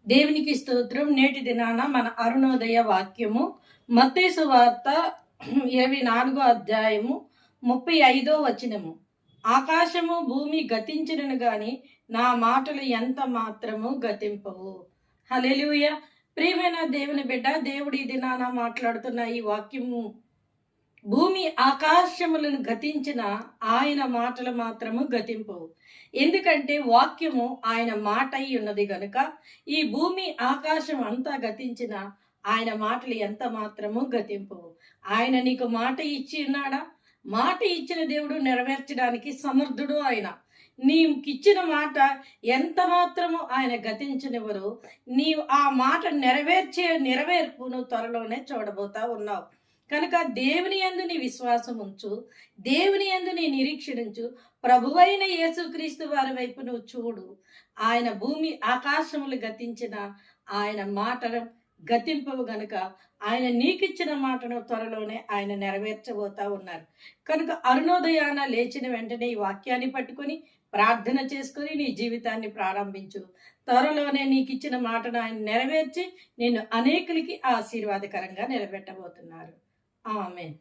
దేవునికి స్తోత్రం. నేటి దినాన మన అరుణోదయ వాక్యము మత్తయి సువార్త 24వ అధ్యాయము 35వ వచనము. ఆకాశము భూమి గతించినను గాని నా మాటలు ఎంత మాత్రము గతింపవు. హల్లెలూయా. ప్రియమైన దేవుని బిడ్డ, దేవుడి దినాన మాట్లాడుతున్న ఈ వాక్యము, భూమి ఆకాశములను గతించిన ఆయన మాటలు మాత్రము గతింపవు. ఎందుకంటే వాక్యము ఆయన మాట అయి ఉన్నది గనుక ఈ భూమి ఆకాశం అంతా గతించిన ఆయన మాటలు ఎంత మాత్రము గతింపవు. ఆయన నీకు మాట ఇచ్చి ఉన్నాడా? మాట ఇచ్చిన దేవుడు నెరవేర్చడానికి సమర్థుడు. ఆయన నీకిచ్చిన మాట ఎంత మాత్రము ఆయన గతించనివ్వరు. నీవు ఆ మాట నెరవేర్పును త్వరలోనే చూడబోతా ఉన్నావు. కనుక దేవుని యందు నీ విశ్వాసం ఉంచు, దేవుని యందు నీ నిరీక్షణించు. ప్రభువైన యేసుక్రీస్తు వారి వైపు నువ్వు చూడు. ఆయన భూమి ఆకాశములు గతించిన ఆయన మాటను గతింపవు గనుక ఆయన నీకిచ్చిన మాటను త్వరలోనే ఆయన నెరవేర్చబోతా ఉన్నారు. కనుక అరుణోదయాన లేచిన వెంటనే ఈ వాక్యాన్ని పట్టుకొని ప్రార్థన చేసుకొని నీ జీవితాన్ని ప్రారంభించు. త్వరలోనే నీకు ఇచ్చిన మాటను ఆయన నెరవేర్చి నిన్ను అనేకులకి ఆశీర్వాదకరంగా నిలబెట్టబోతున్నారు. ఆమేన్.